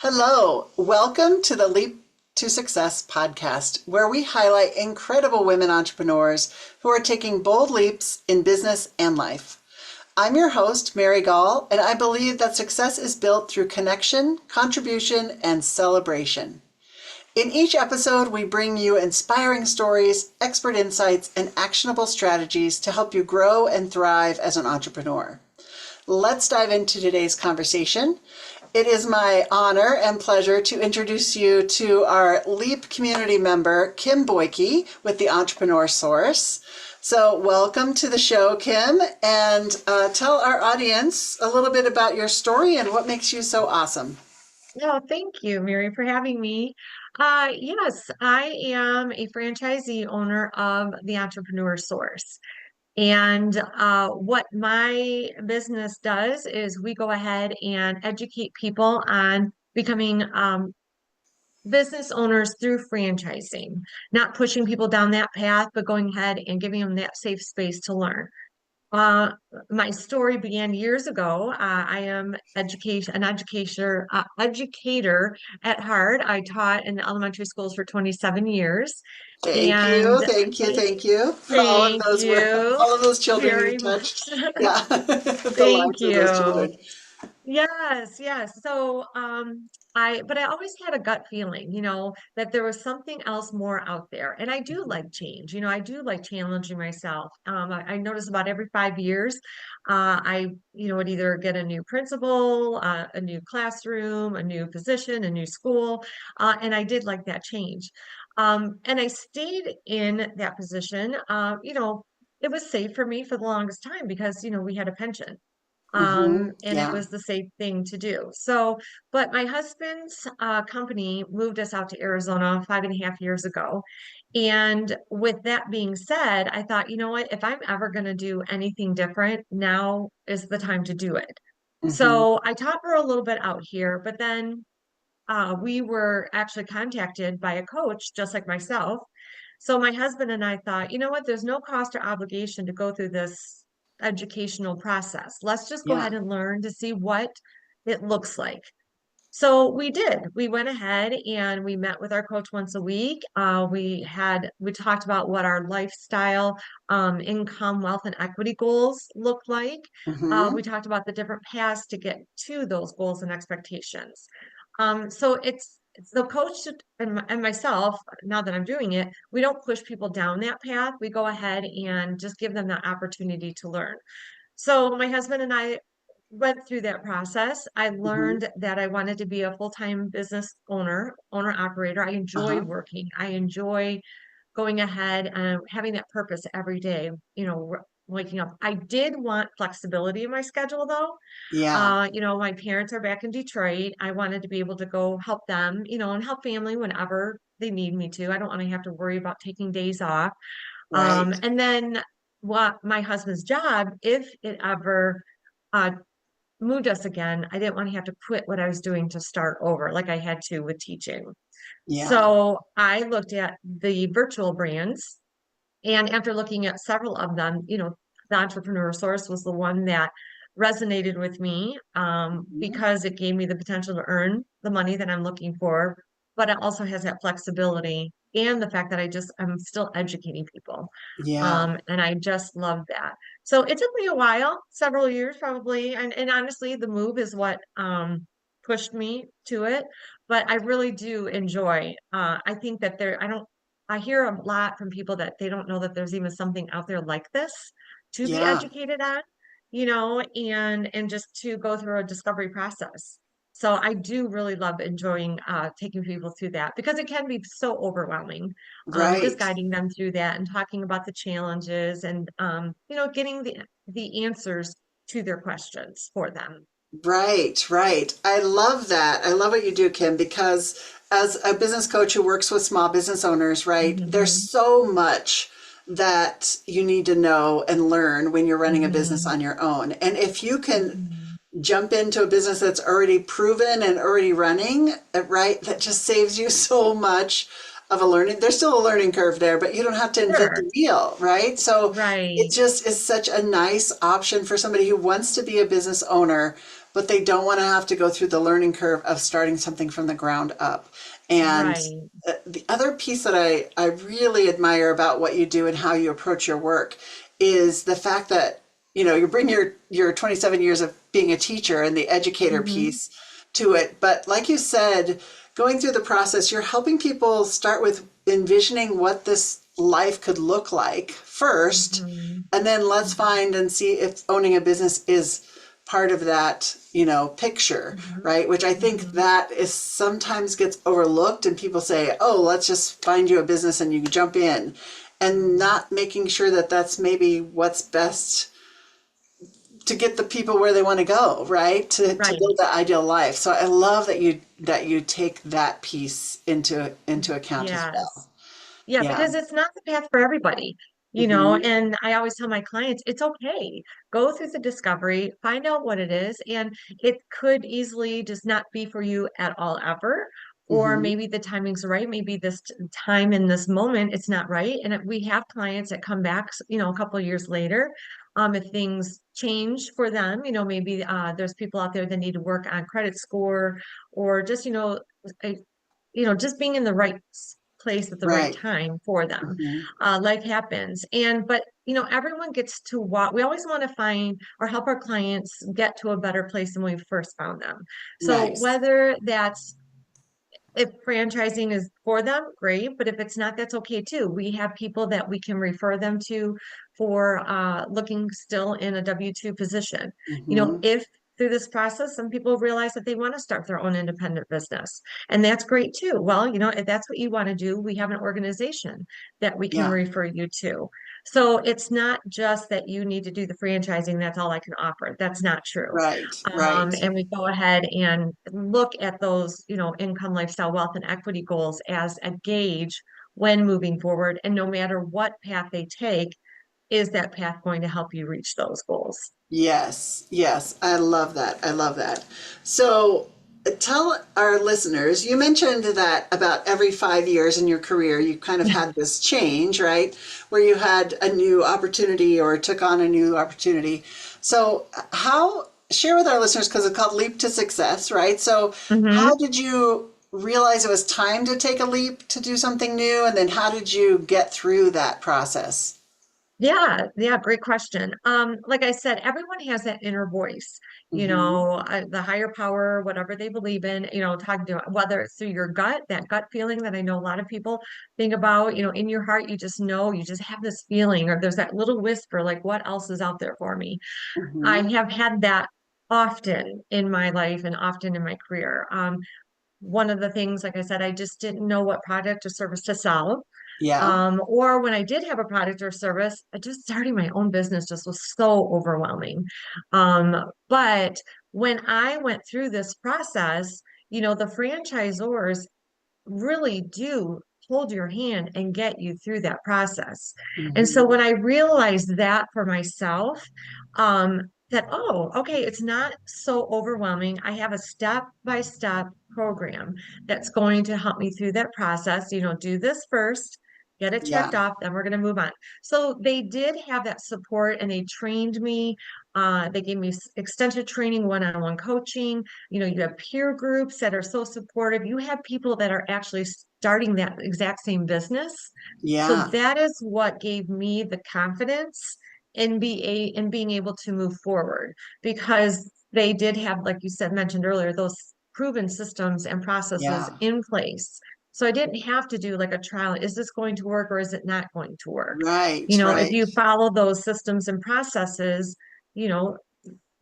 Hello, welcome to the Leap to Success podcast, where we highlight incredible women entrepreneurs who are taking bold leaps in business and life. I'm your host, Mary Gaul, and I believe that success is built through connection, contribution, and celebration. In each episode, we bring you inspiring stories, expert insights, and actionable strategies to help you grow and thrive as an entrepreneur. Let's dive into today's conversation. It is my honor and pleasure to introduce you to our LEAP community member, Kim Boike with the Entrepreneur Source. So welcome to the show, Kim, and tell our audience a little bit about your story and what makes you so awesome. No, thank you, Mary, for having me. Yes, I am a franchisee owner of the Entrepreneur Source. And what my business does is we go ahead and educate people on becoming business owners through franchising, not pushing people down that path, but going ahead and giving them that safe space to learn. Uh, my story began years ago. I am educator at heart. I taught in elementary schools for 27 years, Thank you, and thank you, thank you for thank you all of those children you very touched. much. Yeah, the Thank lives of those you. children. Yes, yes. But I always had a gut feeling, that there was something else more out there. And I do like change, I do like challenging myself. I notice about every 5 years, would either get a new principal, a new classroom, a new position, a new school. And I did like that change. And I stayed in that position. It was safe for me for the longest time because, we had a pension and it Yeah. was the safe thing to do. So, but my husband's company moved us out to Arizona 5.5 years ago. And with that being said, I thought, you know what, if I'm ever going to do anything different, now is the time to do it. hmm So I taught for a little bit out here, but then we were actually contacted by a coach, just like myself. So my husband and I thought, you know what, there's no cost or obligation to go through this educational process. Let's just go Yeah. ahead and learn to see what it looks like. So we did. We went ahead and we met with our coach once a week. We talked about what our lifestyle, income, wealth, and equity goals look like. hmm We talked about the different paths to get to those goals and expectations. So it's the coach and myself, now that I'm doing it, we don't push people down that path. We go ahead and just give them the opportunity to learn. So my husband and I went through that process. I hmm learned that I wanted to be a full-time business owner operator. I enjoy Uh-huh. working. I enjoy going ahead and having that purpose every day, waking up. I did want flexibility in my schedule though. Yeah. My parents are back in Detroit. I wanted to be able to go help them, and help family whenever they need me to. I don't want to have to worry about taking days off. Right. And then what my husband's job, if it ever uh, moved us again, I didn't want to have to quit what I was doing to start over like I had to with teaching. Yeah. So I looked at the virtual brands, and after looking at several of them, the Entrepreneur Source was the one that resonated with me Mhm. because it gave me the potential to earn the money that I'm looking for, but it also has that flexibility and the fact that I'm still educating people. Yeah. And I just love that. So it took me a while, several years probably. And honestly, the move is what pushed me to it. But I really do enjoy. I think that I hear a lot from people that they don't know that there's even something out there like this to be Yeah. educated on, and just to go through a discovery process. So I do really love enjoying taking people through that because it can be so overwhelming. Just Right. guiding them through that and talking about the challenges and getting the answers to their questions for them. Right, right. I love that. I love what you do, Kim, because as a business coach who works with small business owners, right, there's Hmm. so much that you need to know and learn when you're running a business Hmm. on your own. And if you can Hmm. jump into a business that's already proven and already running, right, that just saves you so much of a learning. There's still a learning curve there, but you don't have to invent Sure. the wheel, right? So it Right. just is such a nice option for somebody who wants to be a business owner but they don't want to have to go through the learning curve of starting something from the ground up. And Right. the other piece that I really admire about what you do and how you approach your work is the fact that, you bring your 27 years of being a teacher and the educator Hmm. piece to it. But like you said, going through the process, you're helping people start with envisioning what this life could look like first, Hmm. and then let's Hmm. find and see if owning a business is part of that, picture, Hmm. right? Which I think Hmm. that is sometimes gets overlooked, and people say, "Oh, let's just find you a business and you jump in," and not making sure that that's maybe what's best to get the people where they want to go, right? To Right. build that ideal life. So I love that you take that piece into account as well. Yes. Yeah, Yeah. because it's not the path for everybody, Hmm. and I always tell my clients, it's okay. Go through the discovery, find out what it is, and it could easily just not be for you at all ever. Or Hmm. maybe the timing's right. Maybe this time in this moment, it's not right. And we have clients that come back, a couple of years later, if things change for them, maybe there's people out there that need to work on credit score or just, just being in the right place at the right Right. time for them. Hmm. Life happens. But everyone gets to what we always want to find or help our clients get to a better place than we first found them. So Nice. whether that's if franchising is for them, great. But if it's not, that's okay too. We have people that we can refer them to for looking still in a W-2 position. Hmm. If through this process, some people realize that they want to start their own independent business, and that's great too. Well, if that's what you want to do, we have an organization that we can Yeah. refer you to. So it's not just that you need to do the franchising, that's all I can offer. That's not true. Right. Right. And we go ahead and look at those, income, lifestyle, wealth, and equity goals as a gauge when moving forward. And no matter what path they take, is that path going to help you reach those goals? Yes, yes, I love that. I love that. So, tell our listeners, you mentioned that about every 5 years in your career, you kind of had this change, right? Where you had a new opportunity or took on a new opportunity. So, share with our listeners, because it's called Leap to Success, right? So, Hmm. how did you realize it was time to take a leap to do something new? And then how did you get through that process? Yeah, yeah, great question. Like I said, everyone has that inner voice, Hmm. the higher power, whatever they believe in, talking to whether it's through your gut, that gut feeling that I know a lot of people think about, in your heart, you just know, you just have this feeling, or there's that little whisper, like, what else is out there for me? I Hmm. have had that often in my life and often in my career. One of the things, like I said, I just didn't know what product or service to sell. Yeah. Or when I did have a product or service, just starting my own business just was so overwhelming. But when I went through this process, the franchisors really do hold your hand and get you through that process. And so Hmm. when I realized that for myself, that, oh, okay, it's not so overwhelming. I have a step-by-step program that's going to help me through that process. Do this first, get it checked Yeah. off, then we're going to move on. So they did have that support and they trained me. They gave me extensive training, one-on-one coaching. You have peer groups that are so supportive. You have people that are actually starting that exact same business. So Yeah. that is what gave me the confidence in being able to move forward because they did have, like you said, mentioned earlier, those proven systems and processes Yeah. in place. So I didn't have to do like a trial. Is this going to work or is it not going to work? Right. If Right. you follow those systems and processes, you know,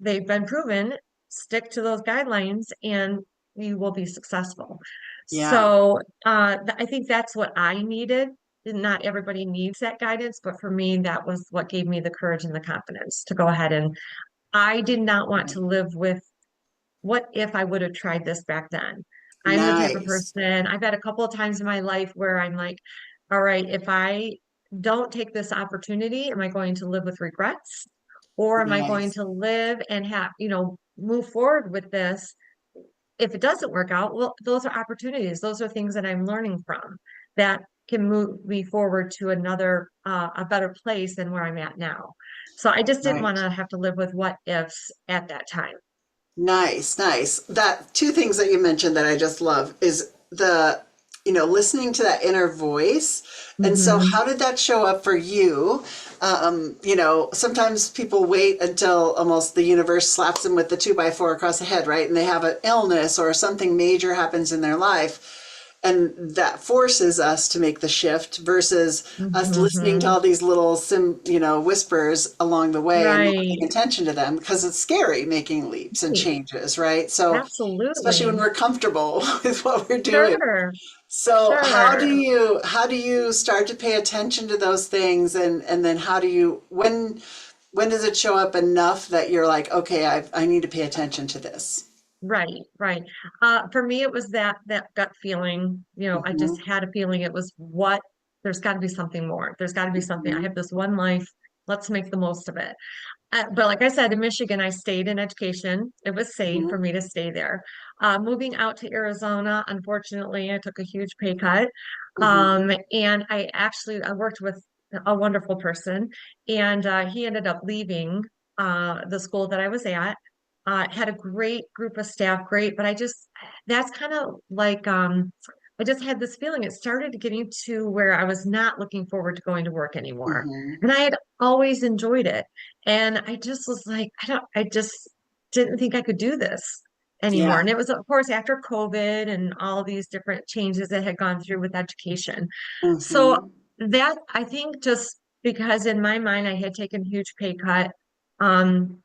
they've been proven, stick to those guidelines and you will be successful. Yeah. So I think that's what I needed. Not everybody needs that guidance, but for me, that was what gave me the courage and the confidence to go ahead. And I did not want to Right. live with what if I would have tried this back then. I'm the type of Nice. person, I've had a couple of times in my life where I'm like, all right, if I don't take this opportunity, am I going to live with regrets? Or am I going Nice. to live and have, move forward with this? If it doesn't work out, well, those are opportunities. Those are things that I'm learning from that can move me forward to a better place than where I'm at now. So I just didn't want Right. to have to live with what ifs at that time. Nice, nice. That two things that you mentioned that I just love is listening to that inner voice. And so Hmm. how did that show up for you? Sometimes people wait until almost the universe slaps them with the two by four across the head, right? And they have an illness or something major happens in their life. And that forces us to make the shift versus us listening to Hmm. all these little whispers along the way and not paying Right. attention to them because it's scary making leaps and Right. changes, right? So especially when Absolutely. we're comfortable with what we're doing. Sure. So Sure. how do you start to pay attention to those things, and then how do you when does it show up enough that you're like, okay, I need to pay attention to this? Right, right. For me, it was that gut feeling. I just Hmm. had a feeling it was what there's got to be something more. There's got to be something. I Hmm. have this one life. Let's make the most of it. But like I said, in Michigan, I stayed in education. It was safe for Hmm. me to stay there. Moving out to Arizona, unfortunately, I took a huge pay cut. Hmm. And I worked with a wonderful person, and he ended up leaving the school that I was at. Had a great group of staff, great, but that's kind of like, I just had this feeling it started getting to where I was not looking forward to going to work anymore. Hmm. And I had always enjoyed it. And I just was like, I just didn't think I could do this anymore. Yeah. And it was, of course, after COVID and all these different changes that had gone through with education. So Hmm. that I think just because in my mind I had taken a huge pay cut. Um,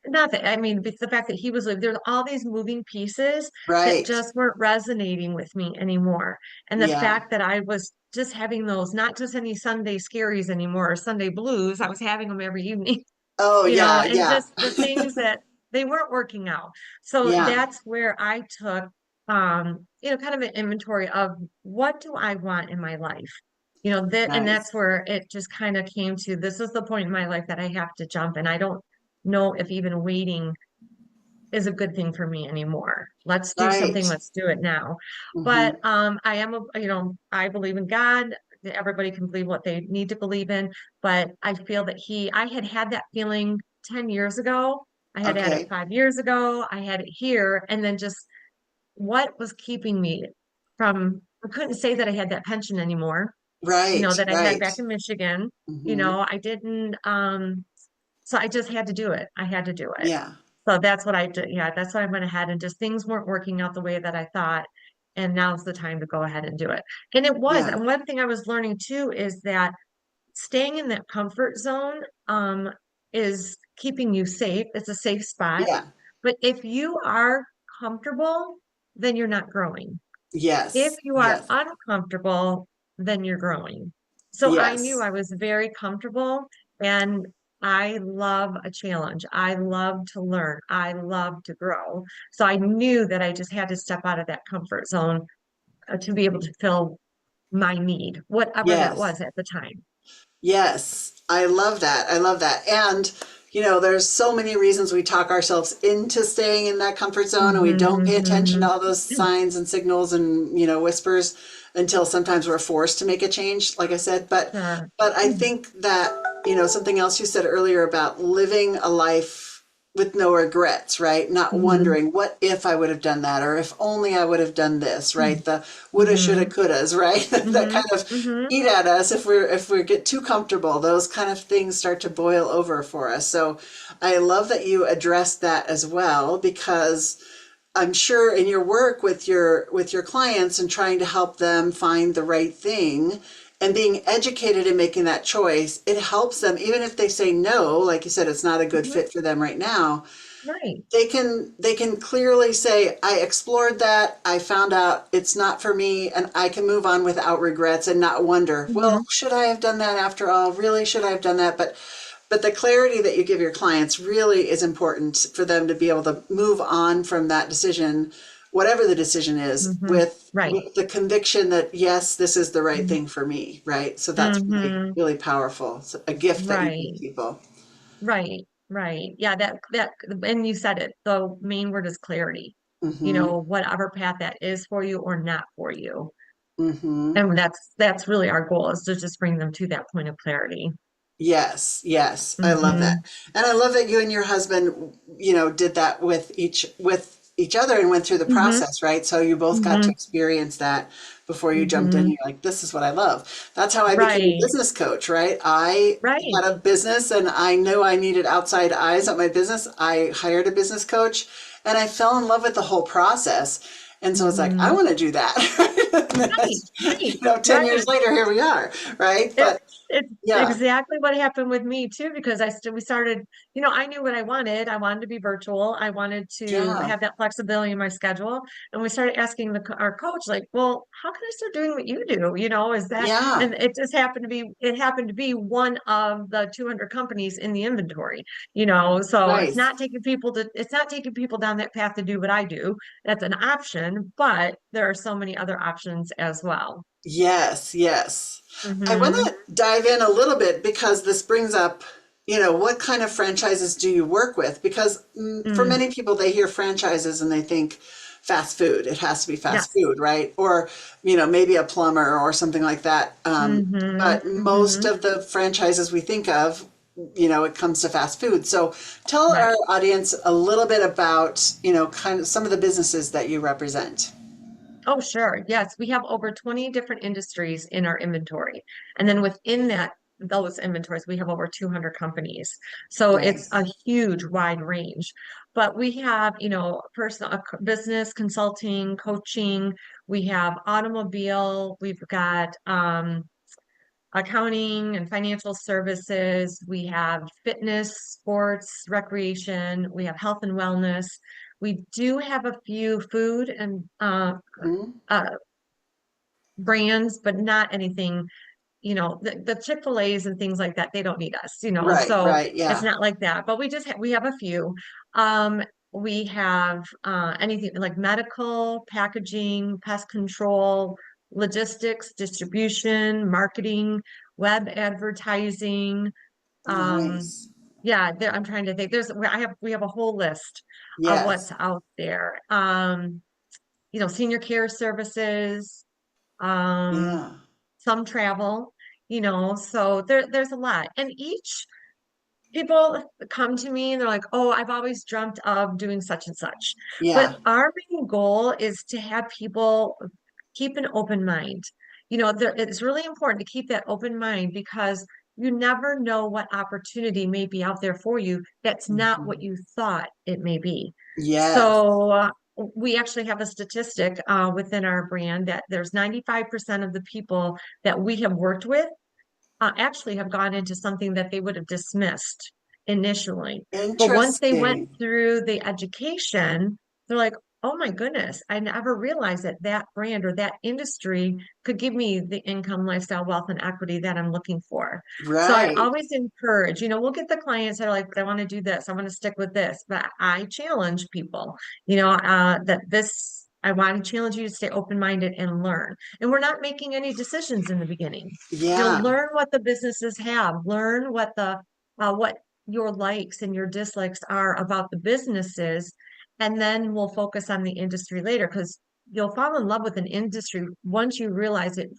Not that, I mean, it's the fact that he was like, there's all these moving pieces that Right. just weren't resonating with me anymore. And the Yeah. fact that I was just having those, not just any Sunday scaries anymore or Sunday blues, I was having them every evening, Oh yeah, and yeah. just the things that they weren't working out. So Yeah. that's where I took, kind of an inventory of what do I want in my life? And Nice. that's where it just kind of came to this is the point in my life that I have to jump. And I don't know if even waiting is a good thing for me anymore. Let's do something. Right. Let's do it now. But Hmm. I believe in God. Everybody can believe what they need to believe in, but I feel that I had that feeling 10 years ago. I had it Okay. 5 years ago. I had it here. And then just what was keeping me from, I couldn't say that I had that pension anymore, Right. that I had Right. back in Michigan. Hmm. I didn't, so I just had to do it. I had to do it. Yeah. So that's what I did. Yeah, that's why I went ahead and just things weren't working out the way that I thought. And now's the time to go ahead and do it. And it was. Yeah. And one thing I was learning too is that staying in that comfort zone is keeping you safe. It's a safe spot. Yeah. But if you are comfortable, then you're not growing. If Yes. you are Yes. uncomfortable, then you're growing. So I knew Yes. I was very comfortable and I love a challenge. I love to learn. I love to grow. So I knew that I just had to step out of that comfort zone to be able to fill my need, whatever that Yes. was at the time. Yes, I love that. I love that. And, there's so many reasons we talk ourselves into staying in that comfort zone and we don't pay attention to Hmm. all those signs and signals and, whispers until sometimes we're forced to make a change, like I said. Sure. But I think that, something else you said earlier about living a life with no regrets, right? Not Hmm. wondering what if I would have done that or if only I would have done this, right? The woulda, shoulda, Hmm. couldas, right? That Hmm. kind of Hmm. eat at us if we get too comfortable. Those kind of things start to boil over for us. So I love that you addressed that as well because I'm sure in your work with your clients and trying to help them find the right thing and being educated in making that choice, it helps them even if they say no, like you said, it's not a good Hmm. fit for them right now. Right. They can clearly say, I explored that, I found out it's not for me, and I can move on without regrets and not wonder, well, Hmm. should I have done that after all? Really, should I have done that? But the clarity that you give your clients really is important for them to be able to move on from that decision, whatever the decision is, Hmm. Right. with the conviction that yes, this is the right thing for me, right? So that's really, Hmm. really powerful. It's a gift that you give Right. people. Right, right. Yeah, and you said it. The main word is clarity. Mm-hmm. Whatever path that is for you or not for you. Mm-hmm. And that's really our goal is to just bring them to that point of clarity. Yes, yes. I love that. Hmm. And I love that you and your husband, did that with each other and went through the Hmm. process, right? So you both got to Hmm. experience that before you jumped in. Hmm. You're like, this is what I love. That's how I became a Right, business coach, right? I right. had a business and I knew I needed outside eyes on my business. I hired a business coach and I fell in love with the whole process. And so it's like, I Hmm. want to do that. And then Right, that's, right, 10 years right. later, here we are, right? It, But it's yeah, exactly what happened with me too, because we started, I knew what I wanted. I wanted to be virtual. I wanted to yeah, have that flexibility in my schedule. And we started asking our coach, like, well, how can I start doing what you do? Is that, yeah, and it happened to be one of the 200 companies in the inventory, so right. it's not taking people down that path to do what I do. That's an option, but there are so many other options as well. Yes, yes. I want Hmm. to dive in a little bit because this brings up, what kind of franchises do you work with? Because for Mm, many people, they hear franchises and they think fast food. It has to be fast yes. food, right? Or, maybe a plumber or something like that. Hmm. But most Hmm. of the franchises we think of, it comes to fast food. So tell our Right. audience a little bit about, kind of some of the businesses that you represent. Oh, sure. Yes, we have over 20 different industries in our inventory. And then within those inventories, we have over 200 companies. So it's a Nice. huge wide range. But we have, personal business consulting, coaching, we have automobile, we've got accounting and financial services. We have fitness, sports, recreation. We have health and wellness. We do have a few food and Mhm. uh, brands, but not anything, the Chick-fil-A's and things like that. They don't need us, Right, so right, it's yeah. not like that. But we have a few. Um, we have anything like medical, packaging, pest control, logistics, distribution, marketing, web advertising. Um, Nice. yeah, I'm trying to think. We have a whole list of Yes. what's out there. Senior care services, um, Yeah. some travel, so there's a lot. And each people come to me and they're like, oh, I've always dreamt of doing such and such. But Yeah. our main goal is to have people keep an open mind. It's really important to keep that open mind because you never know what opportunity may be out there for you that's not what Mhm. you thought it may be. Yes. So we actually have a statistic within our brand that there's 95% of the people that we have worked with actually have gone into something that they would have dismissed initially. But once they went Interesting. through the education, they're like, oh my goodness, I never realized that that brand or that industry could give me the income, lifestyle, wealth, and equity that I'm looking for. So I Right. always encourage, we'll get the clients that are like, but I want to do this, I want to stick with this. But I challenge people, I want to challenge you to stay open-minded and learn. And we're not making any decisions in the beginning. Yeah. Learn what the businesses have, learn what your likes and your dislikes are about the businesses, and then we'll focus on the industry later because you'll fall in love with an industry once you realize it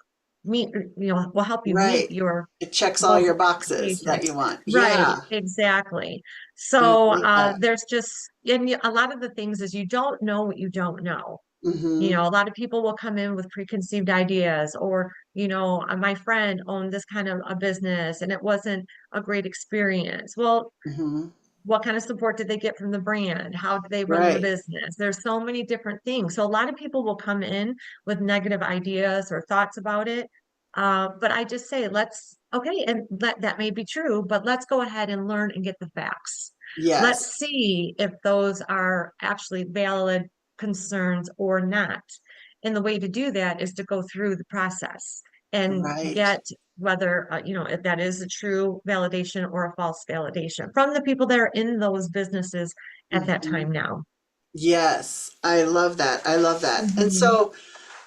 will help you meet Right. your It checks all goals your and boxes that expectations. you want. Right, Yeah. exactly. I So like that. there's just and a lot of the things is you don't know what you don't know. Mm-hmm. A lot of people will come in with preconceived ideas, or, my friend owned this kind of a business and it wasn't a great experience. Well, Mm-hmm. what kind of support did they get from the brand? How do they run the Right. business? There's so many different things. So a lot of people will come in with negative ideas or thoughts about it. But I just say, okay, and that may be true, but let's go ahead and learn and get the facts. Let's Yes. see if those are actually valid concerns or not. And the way to do that is to go through the process and Right. get whether if that is a true validation or a false validation from the people that are in those businesses at that Mm-hmm. time now. Yes. I love that. I love that. And Hmm. so,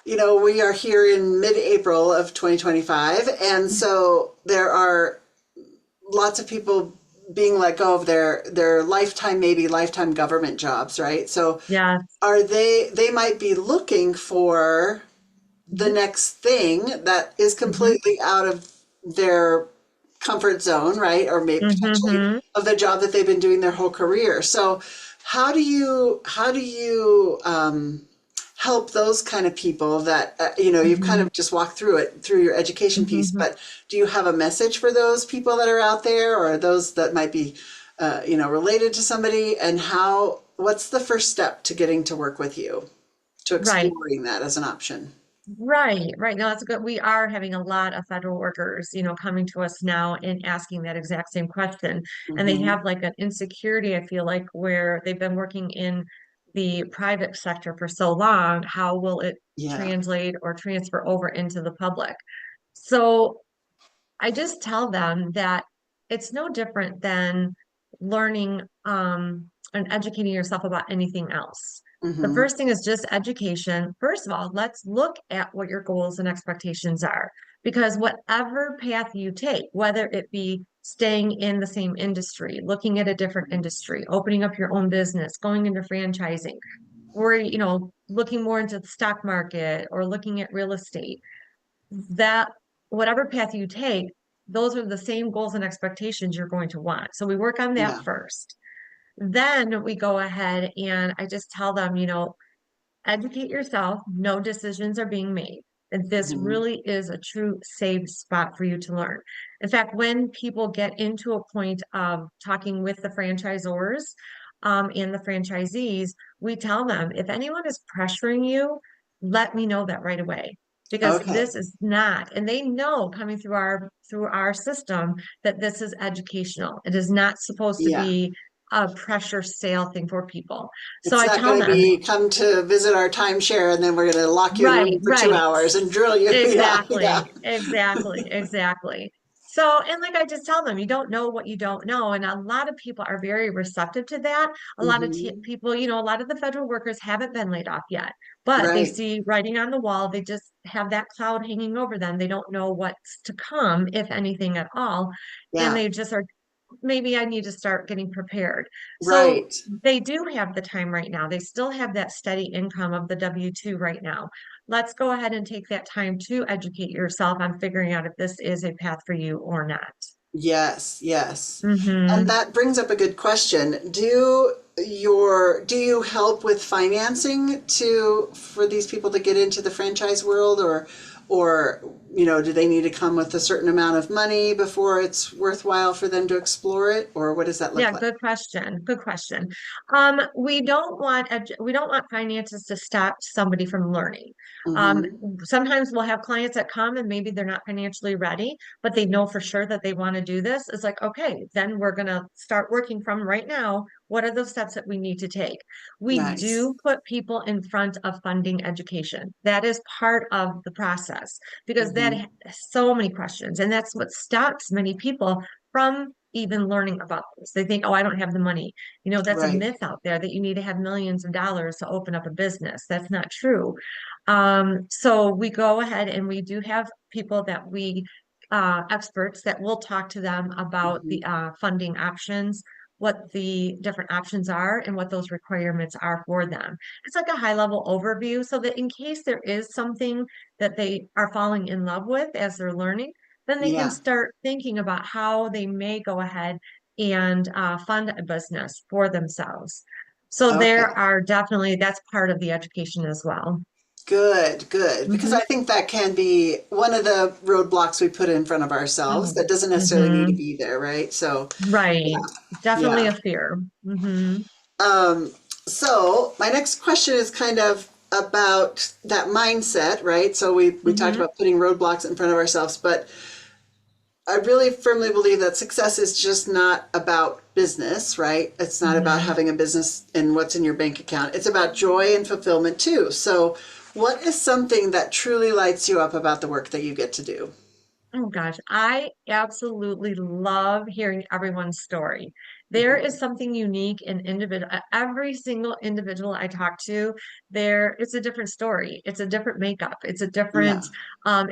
we are here in mid-April of 2025, and so there are lots of people being let go of their lifetime, maybe lifetime government jobs, right? So Yeah. they might be looking for the Hmm. next thing that is Hmm. completely out of their comfort zone, right? Or maybe potentially Mm-hmm. of the job that they've been doing their whole career. So how do you help those kind of people that you've kind Mm-hmm. of just walked through it through your education piece, Mm-hmm. but do you have a message for those people that are out there or those that might be related to somebody, and how what's the first step to getting to work with you, to Right. exploring that as an option? Right, right. No, that's good. We are having a lot of federal workers, coming to us now and asking that exact same question. And they Hmm. have like an insecurity, I feel like, where they've been working in the private sector for so long. How will it Yeah. translate or transfer over into the public? So I just tell them that it's no different than learning and educating yourself about anything else. The Hmm. first thing is just education. First of all, let's look at what your goals and expectations are. Because whatever path you take, whether it be staying in the same industry, looking at a different industry, opening up your own business, going into franchising, or looking more into the stock market or looking at real estate, that whatever path you take, those are the same goals and expectations you're going to want. So we work on that Yeah. first. Then we go ahead and I just tell them, educate yourself. No decisions are being made. And this Hmm. really is a true safe spot for you to learn. In fact, when people get into a point of talking with the franchisors and the franchisees, we tell them if anyone is pressuring you, let me know that right away. Because Okay. this is not, and they know coming through our system that this is educational. It is not supposed to Yeah. be a pressure sale thing for people. So It's I not tell going to them, be come to visit our timeshare and then we're going to lock you in a right, room for two right. hours and drill you. Yeah. Yeah. Exactly, exactly, exactly. So, and like I just tell them, you don't know what you don't know. And a lot of people are very receptive to that. A lot of Hmm. people, a lot of the federal workers haven't been laid off yet, but they Right. see writing on the wall. They just have that cloud hanging over them. They don't know what's to come, if anything at all. And Yeah. they just are, maybe I need to start getting prepared. So Right. they do have the time right now. They still have that steady income of the W-2 right now. Let's go ahead and take that time to educate yourself on figuring out if this is a path for you or not. Yes, yes. And Hmm. that brings up a good question. Do you help with financing for these people to get into the franchise world, or do they need to come with a certain amount of money before it's worthwhile for them to explore it, or what does that look Yeah, like? good question. Good question. We don't want finances to stop somebody from learning. Um, Hmm. Sometimes we'll have clients that come and maybe they're not financially ready, but they know for sure that they want to do this. It's like, okay, then we're gonna start working from right now. What are those steps that we need to take? We Nice. do put people in front of funding education. That is part of the process because that Hmm. has so many questions, and that's what stops many people from even learning about this. They think, oh, I don't have the money. That's a Right. myth out there that you need to have millions of dollars to open up a business. That's not true. So we go ahead and we do have people that experts that will talk to them about Hmm. the funding options, what the different options are, and what those requirements are for them. It's like a high level overview so that in case there is something that they are falling in love with as they're learning, then they can Yeah. start thinking about how they may go ahead and fund a business for themselves. So there Okay. are definitely, that's part of the education as well. Good, good. Because I Hmm. think that can be one of the roadblocks we put in front of ourselves Oh, that doesn't necessarily need to hmm. be there, right? So, Right. Definitely yeah. a fear. Hmm. Um, so my next question is kind of about that mindset, right? So we talked Hmm. about putting roadblocks in front of ourselves, but I really firmly believe that success is just not about business, right? It's not about Hmm. having a business and what's in your bank account. It's about joy and fulfillment too. So, what is something that truly lights you up about the work that you get to do? Oh gosh, I absolutely love hearing everyone's story. There is Mhm. something unique in individual. Every single individual I talk to, it's a different story. It's a different makeup. It's a Yeah, different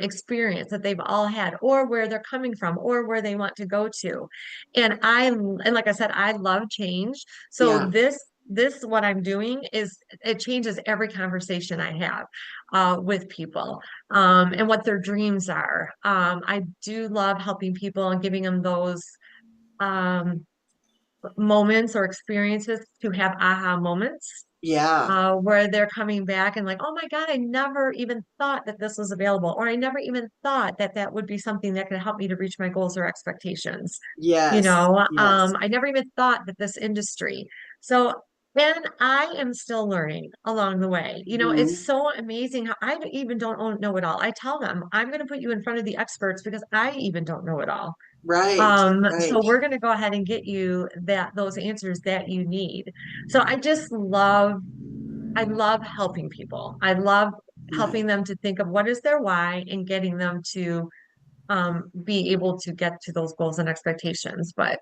experience that they've all had, or where they're coming from, or where they want to go to. And like I said, I love change. So yeah. what I'm doing is it changes every conversation I have with people, and what their dreams are. I do love helping people and giving them those um, moments or experiences to have aha moments, Yeah. where they're coming back and like, oh my God, I never even thought that this was available, or I never even thought that that would be something that could help me to reach my goals or expectations. Yes. Yes. I never even thought that this industry. So, and I am still learning along the way. It's Mhm. so amazing how I even don't know it all. I tell them, I'm going to put you in front of the experts because I even don't know it all. Right. So Right. we're going to go ahead and get you those answers that you need. So I love helping people. I love Right. helping them to think of what is their why and getting them to be able to get to those goals and expectations. But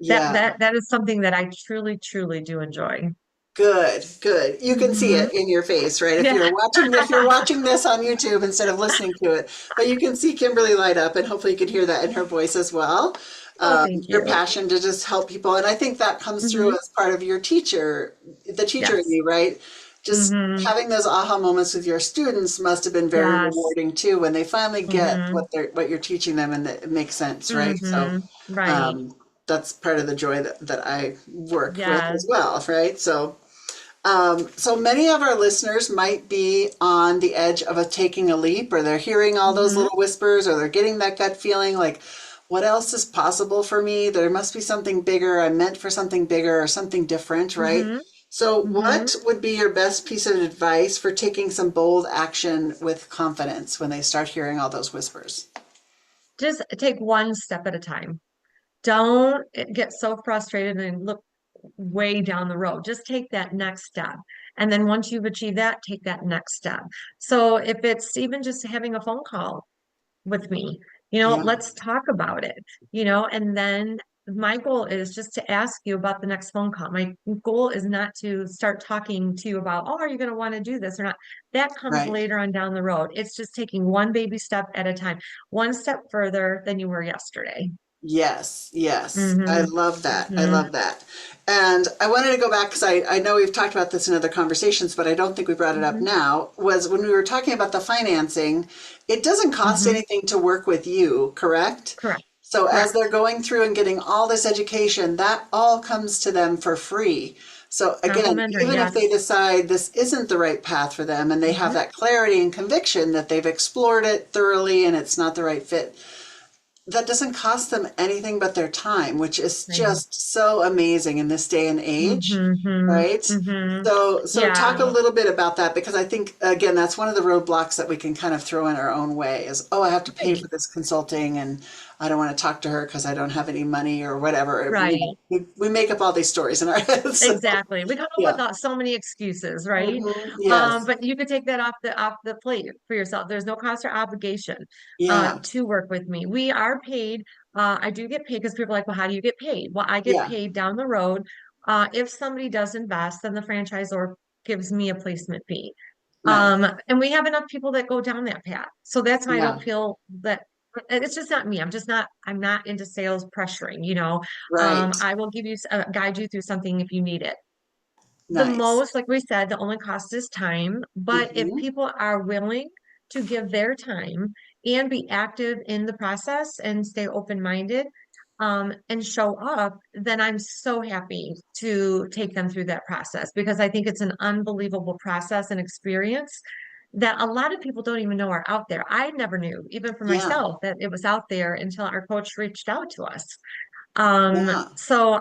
Yeah. that is something that I truly, truly do enjoy. Good, good. You can see Hmm. it in your face, right? Yeah. If you're watching this on YouTube instead of listening to it, but you can see Kimberly light up, and hopefully you could hear that in her voice as well. Oh, thank Your you. passion to just help people, and I think that comes through Hmm. as part of the teacher in Yes. you, right? Just Hmm. having those aha moments with your students must have been very Yes. rewarding too, when they finally get Hmm. what you're teaching them, and it makes sense, right? So, Hmm. Right. um, that's part of the joy that I work with Yes. as well, right? So many of our listeners might be on the edge of taking a leap, or they're hearing all those Hmm. little whispers, or they're getting that gut feeling like, what else is possible for me? There must be something bigger. I'm meant for something bigger or something different, right? Hmm. So, Hmm. what would be your best piece of advice for taking some bold action with confidence when they start hearing all those whispers? Just take one step at a time. Don't get so frustrated and look way down the road. Just take that next step. And then once you've achieved that, take that next step. So if it's even just having a phone call with me, Yeah, let's talk about it, and then my goal is just to ask you about the next phone call. My goal is not to start talking to you about, oh, are you going to want to do this or not? That comes right. later on down the road. It's just taking one baby step at a time, one step further than you were yesterday. Yes, yes. I Hmm. love that. I Hmm. love that. And I wanted to go back because I know we've talked about this in other conversations, but I don't think we brought it up Hmm. now. Was when we were talking about the financing, it doesn't cost Hmm. anything to work with you, correct? Correct. So as they're Correct. going through and getting all this education, that all comes to them for free. So again, Complimentary. even if they Yes. decide this isn't the right path for them and they have Hmm. that clarity and conviction that they've explored it thoroughly and it's not the right fit, that doesn't cost them anything but their time, which is Right. just so amazing in this day and age, Hmm. right? Hmm. So talk a Yeah. little bit about that, because I think again that's one of the roadblocks that we can kind of throw in our own way is, oh, I have to pay Right. for this consulting and I don't want to talk to her because I don't have any money or whatever. Right. We make up all these stories in our heads. So, Exactly. We come up with yeah. so many excuses, right? Yes. But you could take that off the plate for yourself. There's no cost or obligation Yeah. to work with me. We are paid. I do get paid because people are like, well, how do you get paid? Well, I get Yeah. paid down the road. If somebody does invest, then the franchisor gives me a placement fee. Nice. And we have enough people that go down that path. So that's why I Yeah. don't feel that it's just not me. I'm not into sales pressuring. Right. I will guide you through something if you need it. The Nice. most, like we said, the only cost is time. But if Hmm. people are willing to give their time and be active in the process and stay open-minded, and show up, then I'm so happy to take them through that process because I think it's an unbelievable process and experience that a lot of people don't even know are out there. I never knew, even for Yeah. myself, that it was out there until our coach reached out to us. Yeah. So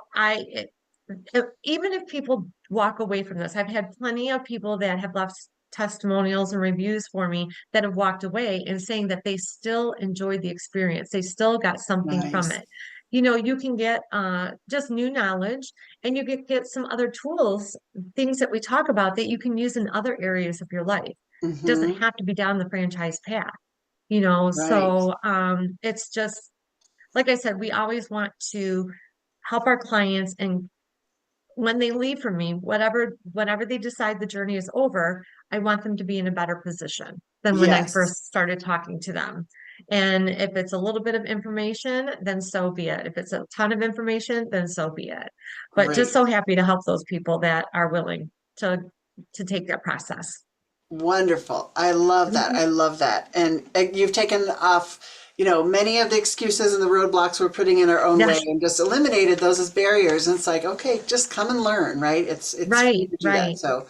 even if people walk away from this, I've had plenty of people that have left testimonials and reviews for me that have walked away and saying that they still enjoyed the experience. They still got something from Nice. it. You can get just new knowledge and you get some other tools, things that we talk about that you can use in other areas of your life. It doesn't Hmm. have to be down the franchise path, Right. so it's just like I said, we always want to help our clients, and when they leave from me, whatever they decide the journey is over, I want them to be in a better position than when I Yes. first started talking to them. And if it's a little bit of information, then so be it. If it's a ton of information, then so be it. But just Great. so happy to help those people that are willing to take that process. Wonderful. I love that. Mhm. I love that. And you've taken off, many of the excuses and the roadblocks we're putting in our own way Yes, and just eliminated those as barriers. And it's like, okay, just come and learn, right? It's free right, to do that. right. So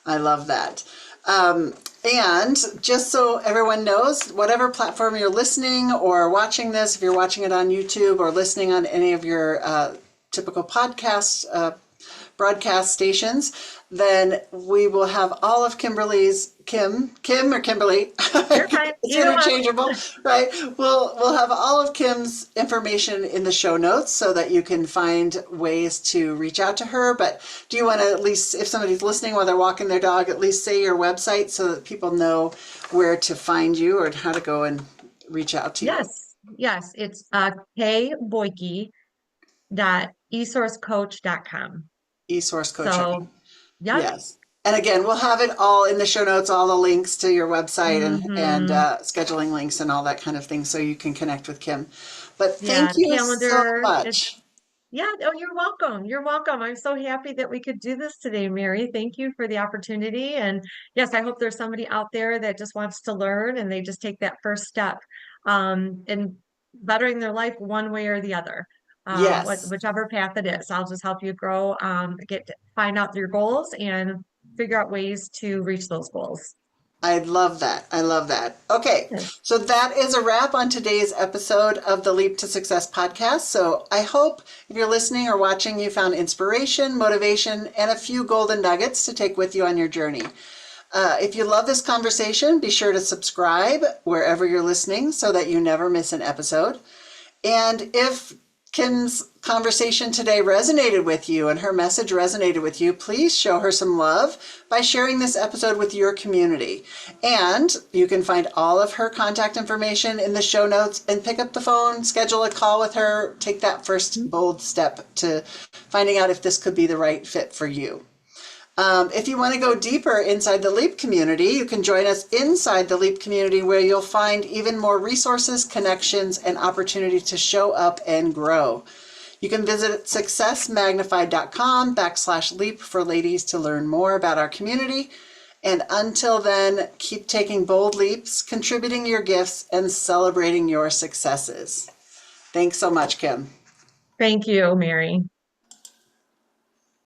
I love that. Um, and just so everyone knows, whatever platform you're listening or watching this, if you're watching it on YouTube or listening on any of your typical podcast broadcast stations, then we will have all of Kim or Kimberly. You're fine. It's Either one. interchangeable, right? We'll have all of Kim's information in the show notes so that you can find ways to reach out to her. But do you want to, at least if somebody's listening while they're walking their dog, at least say your website so that people know where to find you or how to go and reach out to you? Yes, yes. It's kboike.esourcecoach.com. eSource Coaching. So, yep. Yes. And again, we'll have it all in the show notes, all the links to your website and Hmm. scheduling links and all that kind of thing so you can connect with Kim. But thank Yeah, the you so calendar. much. Yeah, oh, you're welcome. You're welcome. I'm so happy that we could do this today, Mary. Thank you for the opportunity. And yes, I hope there's somebody out there that just wants to learn and they just take that first step in bettering their life one way or the other. Yes, Whichever path it is. I'll just help you grow, find out your goals and figure out ways to reach those goals. I love that. I love that. Okay, so that is a wrap on today's episode of the Leap to Success podcast. So I hope if you're listening or watching, you found inspiration, motivation, and a few golden nuggets to take with you on your journey. If you love this conversation, be sure to subscribe wherever you're listening so that you never miss an episode. And if Kim's conversation today resonated with you and her message resonated with you, please show her some love by sharing this episode with your community. And you can find all of her contact information in the show notes and pick up the phone, schedule a call with her, take that first bold step to finding out if this could be the right fit for you. If you want to go deeper inside the LEAP community, you can join us inside the LEAP community where you'll find even more resources, connections, and opportunity to show up and grow. You can visit successmagnified.com/leap for ladies to learn more about our community. And until then, keep taking bold leaps, contributing your gifts, and celebrating your successes. Thanks so much, Kim. Thank you, Mary.